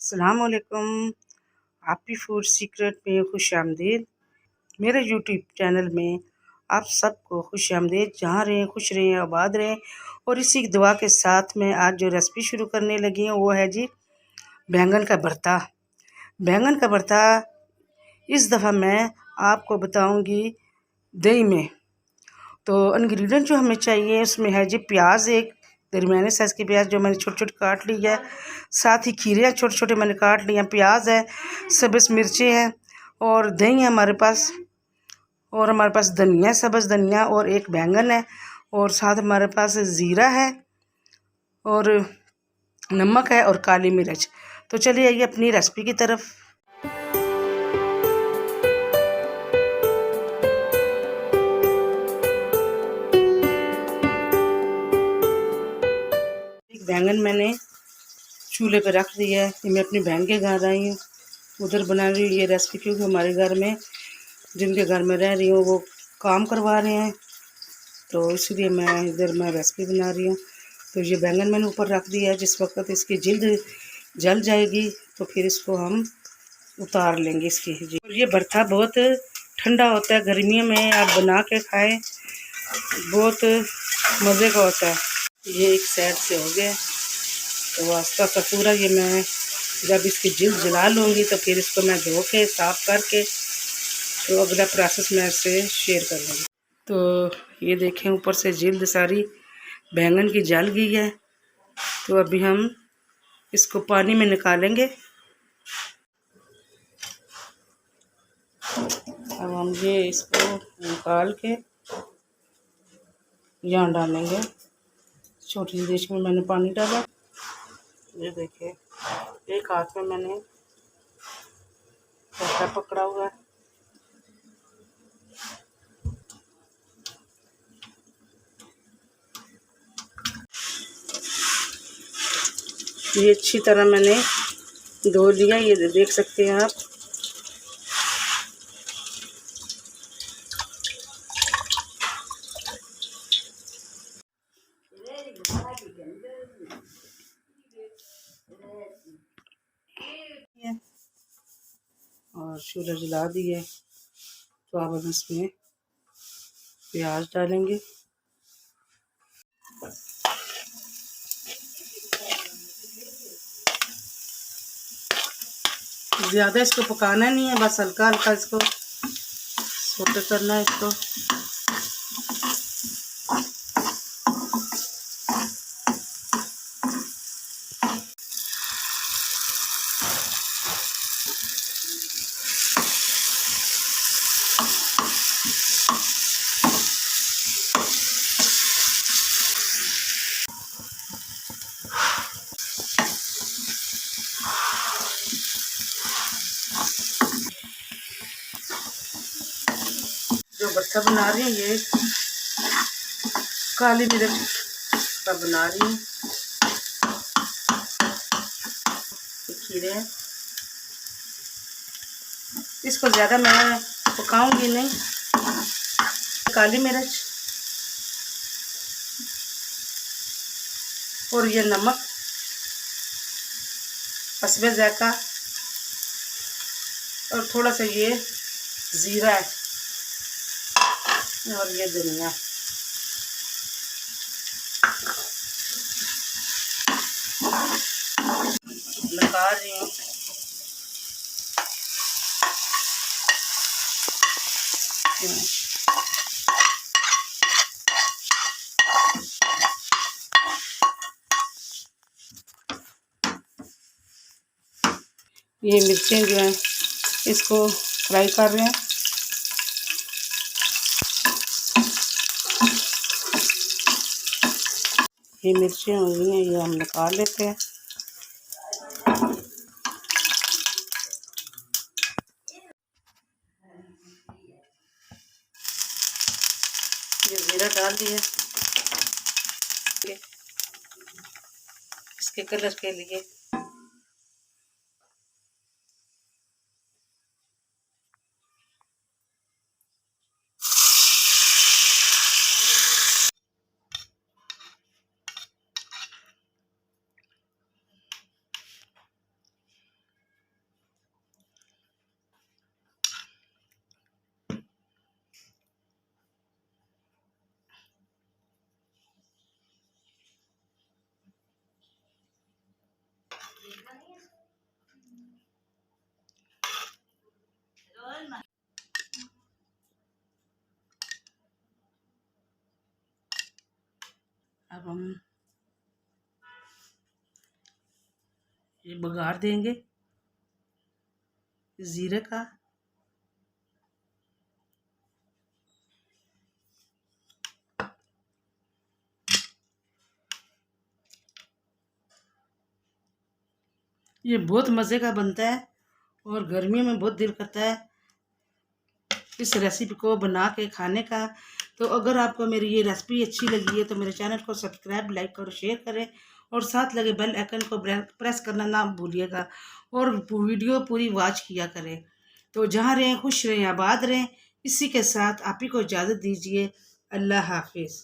अस्सलामुअलैकुम। Happy food secret में खुशामदीद। मेरे यूट्यूब चैनल में आप सबको खुशामदीद। जहाँ रहें खुश रहें, आबाद रहें। और इसी दुआ के साथ में आज जो रेसिपी शुरू करने लगी हूँ वो है जी बैंगन का भरता। बैंगन का भरता इस दफ़ा मैं आपको बताऊँगी दही में। तो इंग्रेडिएंट जो हमें चाहिए उसमें है जी प्याज, एक दरमियाने साइज़ की प्याज जो मैंने छोटे छोटे काट ली है। साथ ही खीरे छोटे छोटे मैंने काट लिए हैं। प्याज है, सब्ज़ मिर्चें हैं और दही है हमारे पास। और हमारे पास धनिया, सब्ज़ धनिया और एक बैंगन है। और साथ हमारे पास ज़ीरा है और नमक है और काली मिर्च। तो चलिए आइए अपनी रेसिपी की तरफ। एक बैंगन मैंने चूल्हे पे रख दिया है। ये मैं अपनी बहन के घर आई हूँ, उधर बना रही हूँ ये रेसिपी, क्योंकि हमारे घर में जिनके घर में रह रही हूँ वो काम करवा रहे हैं, तो इसलिए मैं रेसिपी बना रही हूँ। तो ये बैंगन मैंने ऊपर रख दिया है। जिस वक्त इसकी जिल्द जल जाएगी तो फिर इसको हम उतार लेंगे इसकी जी। और ये भरता बहुत ठंडा होता है, गर्मियों में आप बना के खाएं, बहुत मज़े का होता है। ये एक साइड से हो गया, तो वास्ता का पूरा ये मैं जब इसकी जिल्द जला लूँगी तो फिर इसको मैं धो के साफ़ करके तो अगला प्रोसेस मैं इससे शेयर कर लूँगी। तो ये देखें ऊपर से जिल्द सारी बैंगन की जल गई है। तो अभी हम इसको पानी में निकालेंगे। अब हम ये इसको निकाल के यहाँ डालेंगे। छोटी सी डिश में मैंने पानी डाला। ये देखिए एक हाथ में मैंने भरता पकड़ा हुआ है। ये अच्छी तरह मैंने धो लिया, ये देख सकते हैं आप। और चूल्हा जला दिए, तो अब हम इसमें प्याज डालेंगे। ज़्यादा इसको पकाना नहीं है, बस हल्का हल्का इसको सोटे करना है इसको। जो भरता बना रही हूँ ये काली मिर्च का बना रही हूँ। खीरे हैं, इसको ज़्यादा मैं पकाऊंगी नहीं। काली मिर्च और ये नमक, हस्बे ज़ायक़ा, और थोड़ा सा ये ज़ीरा है और ये धनिया। लगा रही हूँ। ये मिर्चें जो हैं इसको फ्राई कर रहे हैं। ये मिर्चें हो गई हैं, ये हम निकाल लेते हैं। ये ज़ीरा डाल दिए इसके कलर के लिए। अब हम ये बघार देंगे जीरे का। ये बहुत मज़े का बनता है और गर्मियों में बहुत दिल करता है इस रेसिपी को बना के खाने का। तो अगर आपको मेरी ये रेसिपी अच्छी लगी है तो मेरे चैनल को सब्सक्राइब, लाइक और शेयर करें और साथ लगे बेल आइकन को प्रेस करना ना भूलिएगा और वीडियो पूरी वॉच किया करें। तो जहाँ रहें खुश रहें, आबाद रहें। इसी के साथ आप ही को इजाज़त दीजिए। अल्लाह हाफिज़।